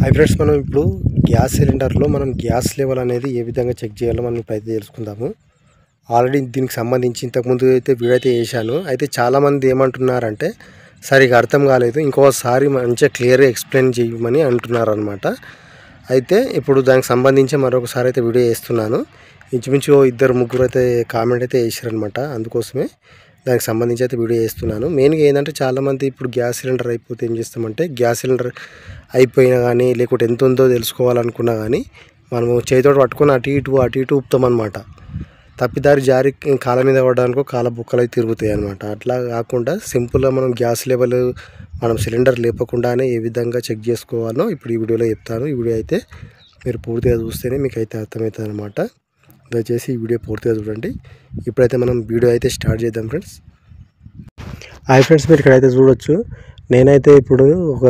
Hi friends, మనం ఇప్పుడు gas సిలిండర్లో మనం గ్యాస్ లెవెల్ అనేది ఏ విధంగా చెక్ చేయాలో మనం ఇప్పుడైతే తెలుసుకుందాము. ఆల్రెడీ దీనికి సంబంధించి ఇంతకుముందు అయితే వీడియో అయితే చేశాను. అయితే చాలామంది ఏమంటున్నారంటే సరిగా అర్థం కాలేదు, ఇంకోసారి మంచిగా క్లియర్గా ఎక్స్ప్లెయిన్ చేయమని అంటున్నారు అనమాట. అయితే ఇప్పుడు దానికి సంబంధించి మరొకసారి అయితే వీడియో చేస్తున్నాను. ఇంచుమించు ఇద్దరు ముగ్గురు అయితే కామెంట్ అయితే చేశారనమాట. అందుకోసమే దానికి సంబంధించి అయితే వీడియో చేస్తున్నాను. మెయిన్గా ఏంటంటే చాలామంది ఇప్పుడు గ్యాస్ సిలిండర్ అయిపోతే ఏం చేస్తామంటే, గ్యాస్ సిలిండర్ అయిపోయినా కానీ లేకుంటే ఎంత ఉందో తెలుసుకోవాలనుకున్నా కానీ మనము చేతితో పట్టుకొని అటు ఇటు ఊపుతామన్నమాట. తప్పిదారి జారి కాళ్ళ మీద పడడానికో కాళ్ళ బుక్కలు అయితే తిరుగుతాయి అనమాట. అట్లా కాకుండా సింపుల్గా మనం గ్యాస్ లెవెల్ మనం సిలిండర్ లేపకుండానే ఏ విధంగా చెక్ చేసుకోవాలో ఇప్పుడు ఈ వీడియోలో చెప్తాను. ఈ వీడియో అయితే మీరు పూర్తిగా చూస్తేనే మీకు అయితే అర్థమవుతుంది అనమాట. దయచేసి ఈ వీడియో పూర్తిగా చూడండి. ఇప్పుడైతే మనం వీడియో అయితే స్టార్ట్ చేద్దాం ఫ్రెండ్స్. హాయ్ ఫ్రెండ్స్, మీరు ఇక్కడైతే చూడొచ్చు. నేనైతే ఇప్పుడు ఒక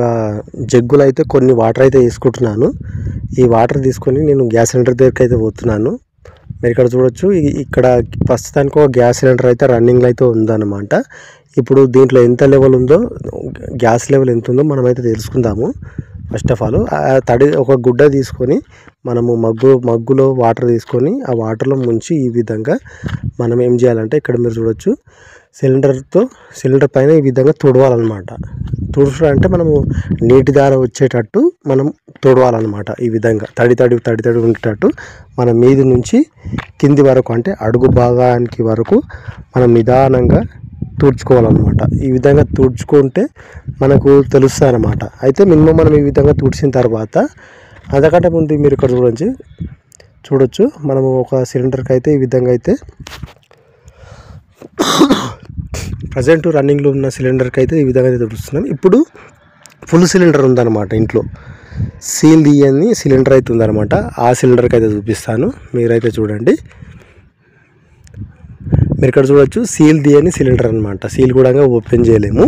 జగ్గులో అయితే కొన్ని వాటర్ అయితే తీసుకుంటున్నాను. ఈ వాటర్ తీసుకొని నేను గ్యాస్ సిలిండర్ దగ్గరికి అయితే పోతున్నాను. మీరు ఇక్కడ చూడొచ్చు, ఇక్కడ ప్రస్తుతానికి ఒక గ్యాస్ సిలిండర్ అయితే రన్నింగ్లో అయితే ఉందన్నమాట. ఇప్పుడు దీంట్లో ఎంత లెవెల్ ఉందో, గ్యాస్ లెవెల్ ఎంత ఉందో మనమైతే తెలుసుకుందాము. ఫస్ట్ ఆఫ్ ఆల్ ఒక గుడ్డ తీసుకొని మనము మగ్గులో వాటర్ తీసుకొని ఆ వాటర్లో ముంచి ఈ విధంగా మనం ఏం చేయాలంటే, ఇక్కడ మీరు చూడొచ్చు, సిలిండర్ పైన ఈ విధంగా తుడవాలన్నమాట. తుడవడం అంటే మనము నీటి దార వచ్చేటట్టు మనం తుడవాలన్నమాట. ఈ విధంగా తడి ఉండేటట్టు మన మీది నుంచి కింది వరకు, అంటే అడుగు భాగానికి వరకు మనం నిదానంగా తుడుచుకోవాలన్నమాట. ఈ విధంగా తుడుచుకుంటే మనకు తెలుస్తుంది అన్నమాట. అయితే మినిమం మనం ఈ విధంగా తుడిచిన తర్వాత, అంతకంటే ముందు మీరు ఇక్కడ చూడొచ్చు, మనము ఒక సిలిండర్కి అయితే ఈ విధంగా అయితే ప్రజెంట్ రన్నింగ్లో ఉన్న సిలిండర్కి అయితే ఈ విధంగా అయితే తుడుస్తున్నాం. ఇప్పుడు ఫుల్ సిలిండర్ ఉందన్నమాట. ఇంట్లో సీల్ తీయని సిలిండర్ అయితే ఉందన్నమాట. ఆ సిలిండర్కి అయితే చూపిస్తాను, మీరైతే చూడండి. మీరు ఇక్కడ చూడొచ్చు, సీల్ తీయని సిలిండర్ అనమాట. సీల్ కూడా ఓపెన్ చేయలేము,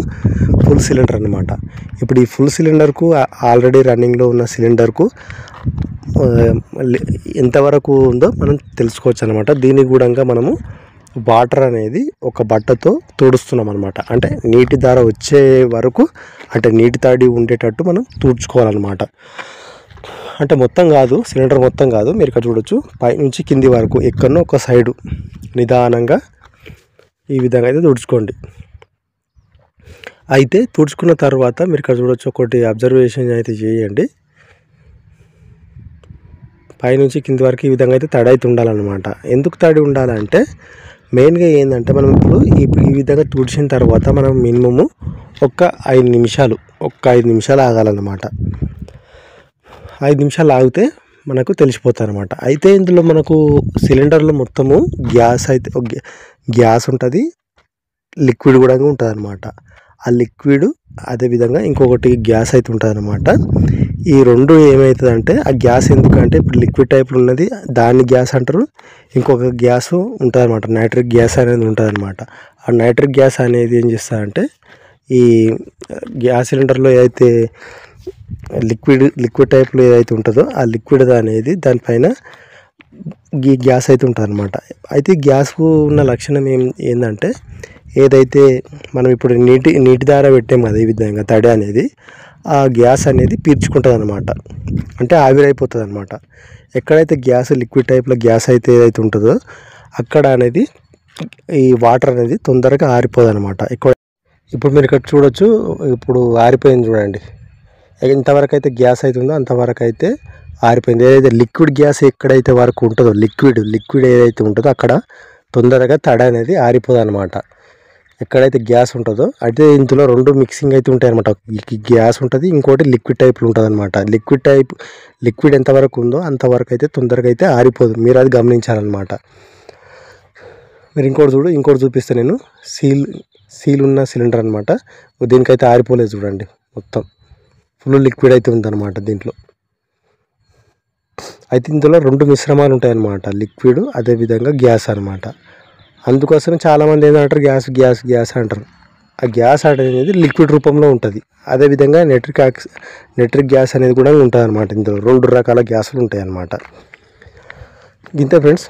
ఫుల్ సిలిండర్ అనమాట. ఇప్పుడు ఈ ఫుల్ సిలిండర్కు ఆల్రెడీ రన్నింగ్లో ఉన్న సిలిండర్కు ఎంతవరకు ఉందో మనం తెలుసుకోవచ్చు అనమాట. దీనికి కూడా మనము వాటర్ అనేది ఒక బట్టతో తుడుస్తున్నాం అనమాట. అంటే నీటి దార వచ్చే వరకు, అంటే నీటి తడి ఉండేటట్టు మనం తుడుచుకోవాలన్నమాట. అంటే మొత్తం కాదు, సిలిండర్ మొత్తం కాదు. మీరు ఇక్కడ చూడొచ్చు, పై నుంచి కింది వరకు ఎక్కడో ఒక సైడు నిదానంగా ఈ విధంగా అయితే తుడుచుకోండి. అయితే తుడుచుకున్న తర్వాత మీరు ఇక్కడ చూడొచ్చు, ఒకటి అబ్జర్వేషన్ అయితే చేయండి. పైనుంచి కింది వరకు ఈ విధంగా అయితే తడి అయితే ఉండాలన్నమాట. ఎందుకు తడి ఉండాలంటే, మెయిన్గా ఏంటంటే, మనం ఇప్పుడు ఈ విధంగా తుడిచిన తర్వాత మనం మినిమము ఒక 5 నిమిషాలు ఆగాలన్నమాట. 5 నిమిషాలు ఆగితే మనకు తెలిసిపోతుంది అనమాట. అయితే ఇందులో మనకు సిలిండర్లో మొత్తము గ్యాస్ ఉంటుంది, లిక్విడ్ కూడా ఉంటుంది అనమాట. ఆ లిక్విడ్ అదేవిధంగా ఇంకొకటి గ్యాస్ అయితే ఉంటుంది అనమాట. ఈ రెండు ఏమవుతుందంటే, ఆ గ్యాస్ ఎందుకంటే ఇప్పుడు లిక్విడ్ టైప్లో ఉన్నది దాన్ని గ్యాస్ అంటారు, ఇంకొక గ్యాస్ ఉంటుంది అనమాట, నైట్రిక్ గ్యాస్ అనేది ఉంటుంది అనమాట. ఆ నైట్రిక్ గ్యాస్ అనేది ఏం చేస్తారంటే, ఈ గ్యాస్ సిలిండర్లో ఏదైతే లిక్విడ్ టైప్లో ఏదైతే ఉంటుందో ఆ లిక్విడ్ అనేది దానిపైన ఈ గ్యాస్ అయితే ఉంటుంది అనమాట. అయితే గ్యాస్కు ఉన్న లక్షణం ఏంటంటే, ఏదైతే మనం ఇప్పుడు నీటి దార పెట్టాం కదా, ఈ విధంగా తడి అనేది ఆ గ్యాస్ అనేది పీల్చుకుంటుంది అనమాట. అంటే ఆవిరైపోతుంది అనమాట. ఎక్కడైతే గ్యాస్ లిక్విడ్ టైప్లో గ్యాస్ అయితే ఏదైతే ఉంటుందో అక్కడ అనేది ఈ వాటర్ అనేది తొందరగా ఆరిపోదు అనమాట. ఇప్పుడు మీరు ఇక్కడ చూడొచ్చు, ఇప్పుడు ఆరిపోయింది చూడండి. ఎంతవరకు అయితే గ్యాస్ అవుతుందో అంతవరకు అయితే ఆరిపోయింది. ఏదైతే లిక్విడ్ గ్యాస్ ఎక్కడైతే వరకు ఉంటుందో, లిక్విడ్ ఏదైతే ఉంటుందో అక్కడ తొందరగా తడి అనేది ఆరిపోదు అనమాట. ఎక్కడైతే గ్యాస్ ఉంటుందో, అయితే ఇందులో రెండు మిక్సింగ్ అయితే ఉంటాయి అనమాట. గ్యాస్ ఉంటుంది, ఇంకోటి లిక్విడ్ టైప్లో ఉంటుంది అనమాట. లిక్విడ్ ఎంతవరకు ఉందో అంతవరకు అయితే తొందరగా అయితే ఆరిపోదు, మీరు అది గమనించాలన్నమాట. మీరు ఇంకోటి చూపిస్తాను నేను. సీల్ ఉన్న సిలిండర్ అనమాట. దీనికైతే ఆరిపోలేదు చూడండి, మొత్తం ఫుల్ లిక్విడ్ అయితే ఉందన్నమాట దీంట్లో. అయితే ఇందులో రెండు మిశ్రమాలు ఉంటాయన్నమాట, లిక్విడ్ అదేవిధంగా గ్యాస్ అనమాట. అందుకోసం చాలామంది ఏంటంటారు, గ్యాస్ అంటారు. ఆ గ్యాస్ అనేది లిక్విడ్ రూపంలో ఉంటుంది. అదేవిధంగా నైట్రిక్ గ్యాస్ అనేది కూడా ఉంటుంది అనమాట. ఇందులో 2 రకాల గ్యాసులు ఉంటాయి అన్నమాట. ఇంతే ఫ్రెండ్స్,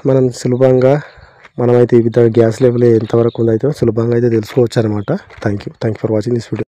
మనమైతే ఈ విధంగా గ్యాస్ లెవెల్ ఎంతవరకు ఉందో అయితే సులభంగా అయితే తెలుసుకోవచ్చు అనమాట. Thank you for watching this video.